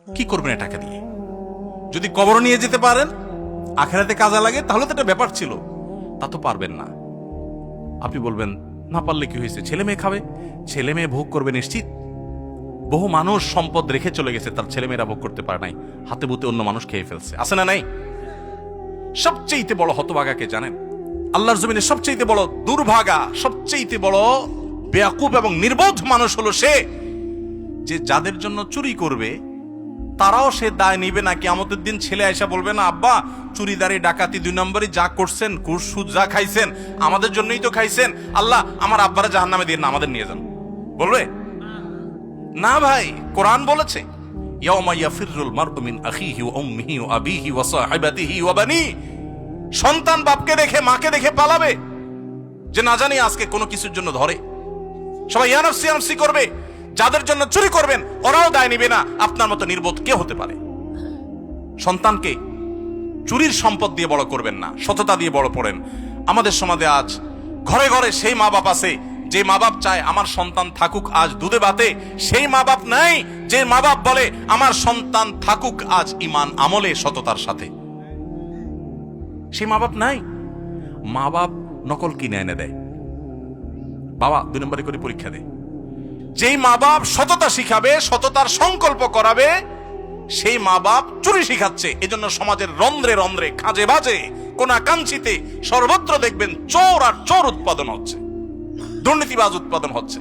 কি করবেন টাকা দিয়ে? যদি কবর নিয়ে যেতে পারেন, আখেরাতে কাজে লাগে, তাহলে তো একটা ব্যাপার ছিল। তা তো পারবেন না। আপনি বলবেন না পারলে কি হয়েছে, ছেলে মেয়ে খাবে, ছেলে মেয়ে ভোগ করবে নিশ্চিত। বহু মানুষ সম্পদ রেখে চলে গেছে, তার ছেলে মেয়েরা ভোগ করতে পারে নাই, হাতে বুতে অন্য মানুষ খেয়ে ফেলছে, আছে না নাই? সবচেয়ে বড় হতভাগাকে জানেন? আল্লাহর জমিনে সবচেয়ে বড় দুর্ভাগা, সবচেয়ে বড় বেয়াকুব এবং নির্বোধ মানুষ হলো সে, যে যাদের জন্য চুরি করবে তারাও সে দায় নিবে না। কিয়ামতের দিন ছেলে আয়সা বলবে না, আব্বা চুরিদারি ডাকাতি 2 নম্বরই যা করছেন, ঘুষ সুদ যা খাইছেন, আমাদের জন্যই তো খাইছেন, আল্লাহ আমার আব্বারা জাহান্নামে দিয়ে না, আমাদের নিয়ে যান। বলবে না ভাই, কোরআন বলেছে ইয়াউমা ইয়াফিরুল মারউ মিন আখিহি ওয়া উম্মিহি ওয়া আবিহি ওয়া সাহিবাতিহি ওয়া বানি। সন্তান বাপকে দেখে মাকে দেখে পালাবে, যে না জানি আজকে কোনো কিছুর জন্য ধরে। সবাই ইয়া নাফসি ইয়া নাফসি করবে। যাদের জন্য চুরি করবেন ওরাও দায় নিবে না। আপনার মতো নির্বোধ কে হতে পারে? সন্তানকে চুরির সম্পদ দিয়ে বড় করবেন না, সততা দিয়ে বড় করেন। আমাদের সমাজে আজ ঘরে ঘরে সেই মা বাপ আছে যে মা বাপ চায় আমার সন্তান থাকুক আজ দুধে ভাতে, সেই মা বাপ নাই যে মা বাপ বলে আমার সন্তান থাকুক আজ ঈমান আমলে সততার সাথে। সেই মা বাপ নাই। মা বাপ নকল কিনে এনে দেয়, বাবা 2 নম্বরে করে পরীক্ষা দেয়। যেই মা বাপ সততা শিখাবে, সততার সংকল্প করাবে, সেই মা বাপ চুরি শিখাচ্ছে। এজন্য সমাজের রন্ধ্রে রন্ধ্রে, খাঁজে বাজে, কোনা কাঞ্চিতে সর্বত্র দেখবেন চোর আর চোর উৎপাদন হচ্ছে, দুর্নীতিবাজ উৎপাদন হচ্ছে।